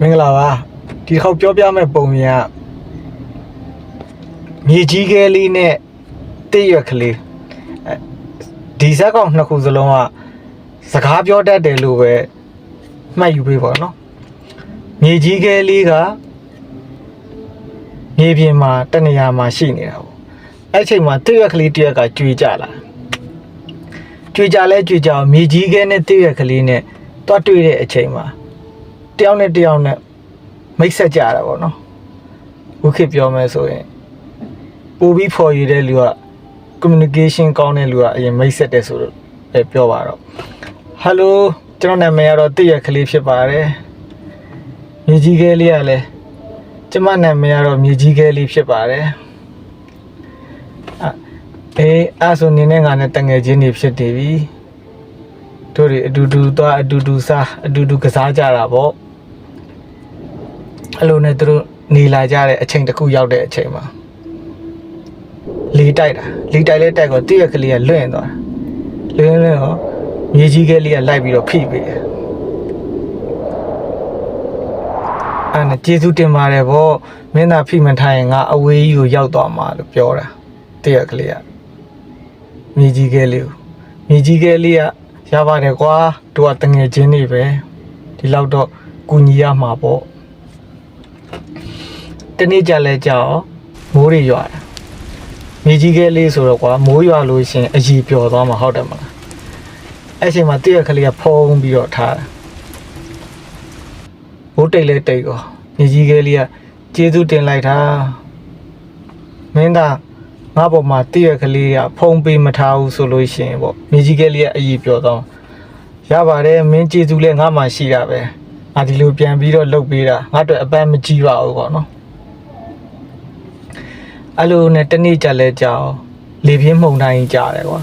မင်္ဂလာပါဒီခေါက်ပြောပြမဲ့ပုံမြင်ကမြေကြီးကလေးနဲ့တည့်ရွက်ကလေးဒီဇက်ကောင်နှစ်ခုစလုံးကစကားပြောတတ်တယ်လို့ပဲမှတ်ယူပေးပါတော့မြေကြီးကလေးကမြေပြင်မှာတနေရာမှာရှိနေတာပေါ့အဲ့ချိန်မှာတည့်ရွက်ကလေးတရက်ကကြွေကြလာကြွေကြလဲကြွေကြအောင်မြေကြီးကနဲ့တည့်ရွက်ကလေးနဲ့တွားတွေ့တဲ့အချိန်မှာတယောက်နဲ့တယောက်နဲ့မိတ်ဆက်ကြတာပေါ့နော်ခုခေတ်ပြောမယ်ဆိုရင်ပို့ပြီးဖော်ရတဲ့လူက communication ကောင်းတဲ့လူကအရင်မိတ်ဆက်တယ်ဆိုတော့ပြောပါတော့ hello ကျွန်တော်နာမည်ကတော့တည့်ရက်ကလေးဖြစ်ပါတယ်မြေကြီးကလေးကလည်းကျမနာမည်ကတော့မြေကြီးကလေးဖြစ်ပါတယ်အဲ့ဆိုနေနဲ့ငါနဲ့တငယ်ချင်းတွေဖြစ်နေပြီတို့တွေအတူတူသွားအတူတူစားအတူတူကစားကြတာပေါ့အဲ့လိုနဲ့သူတို့နေလာကြတဲ့အချိန်တစ်ခုရောက်တဲ့အချိန်မှာလီတိုက်လဲတိုက်တော့တည့်ရက်ကလေးကလွင့်သွားလွင့်တော့မြေကြီးကလေးကလိုက်ပြီးတော့ဖိပေးတယ်အဲ့နဲ့ကျေးဇူးတင်ပါတယ်ဗောမင်းသာဖိမထားရင်ငါအဝေးကြီးကိုရောက်သွားမှာလို့ပြောတာတည့်ရက်ကလေးကမြေကြီးကလေးကရပါတယ်ကွာတို့ကတငယ်ချင်းတွေပဲဒီလောက်တော့ကူညီရမှာပေါ့တနေ့ကြလဲကြောက်မိုးတွေရွာတာမြေကြီးကလေးဆိုတော့ကွာမိုးရွာလို့ရှင်အကြီးပျော်သွားမှာဟုတ်တယ်မလားအဲ့ချိန်မှာတည့်ရက်ကလေးကဖုံးပြီးတော့ထားတာဘိုးတိတ်လဲတိတ်ကောမြေကြီးကလေးကကျေးဇူးတင်လိုက်တာမင်းသားငါ့ပေါ်မှာတည့်ရက်ကလေးကဖုံးပေးမထားဘူးဆိုလို့ရှင်ပေါ့မြေကြီးကလေးကအကြီးပျော်သွားရပါတယ်မင်းကျေးဇူးလဲငါ့မှာရှိတာပဲငါဒီလိုပြန်ပြီးတော့လုပ်ပေးတာငါတို့အပန်းမကြည့်ပါဘူးပေါ့နော်အဲ့လိုနဲ့တနေ့ကြလဲကြောက်လေပြင်းမှုန်တိုင်းကြားတယ်ကွာ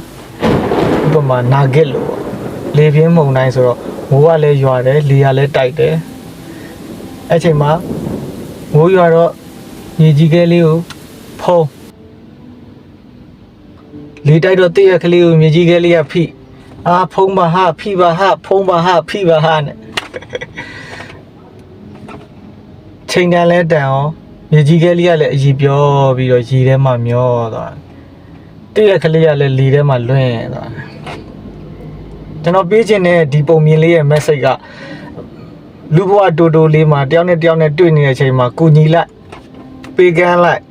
ဥပမာနာဂစ်လို့ပေါ့လေပြင်းမှုန်တိုင်းဆိုတော့မိုးကလည်းရွာတယ်လေကလည်းတိုက်တယ်အဲ့ချိန်မှာမိုးရွာတော့မြေကြီးကလေးကိုဖုံးလေတိုက်တော့တည့်ရကလေးကိုမြေကြီးကလေးကဖိဖုံးပါဟာဖိပါဟာဖုံးပါဟာဖိပါဟာနဲ့ချိန်တန်လဲတန်အောင်မြေကြီးကလေးကလည်းအကြီးပြောပြီးတော့ရေထဲမှာမျောသွားတည့်ရကလေးကလည်းလေထဲမှာလွင့်သွားကျွန်တော်ပေးခြင်းတဲ့ဒီပုံမြင်လေးရဲ့ message ကလူဘဝတိုတိုလေးမှာတယောက်နဲ့တွေ့နေတဲ့အချိန်မှာကိုညီလိုက်ပေးကမ်းလိုက်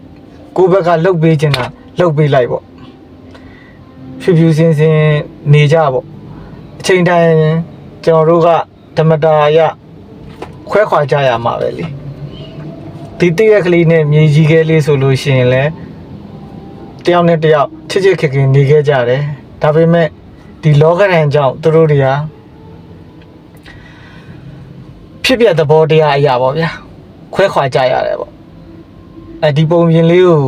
ကိုဘက်ကလှုပ်ပေးခြင်းတာလှုပ်ပေးလိုက်ပေါ့ဖြူဖြူစင်းစင်းနေကြပေါ့အချိန်တိုင်းကျွန်တော်တို့ကဓမ္မတာရခွဲခွာကြရမှာပဲလေဒီတည့်ရက်ကလေးနဲ့မြေကြီးကလေးဆိုလို့ရှိရင်လည်းတယောက်နဲ့တယောက်ချစ်ချစ်ခင်ခင်နေခဲ့ကြတယ်ဒါပေမဲ့ဒီလောကရန်ကြောင့်သူတို့တွေကဖြစ်ပြသဘောတရားအရာပေါ့ဗျာခွဲခွာကြရတယ်ပေါ့ဒီပုံပြင်လေးကို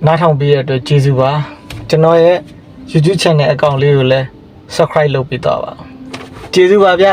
နားထောင်ပေးရတဲ့အတွက်ကျေးဇူးပါကျွန်တော်ရဲ့ YouTube channel account လေးကိုလည်း subscribe လုပ်ပေးတော့ပါကျေးဇူးပါဗျ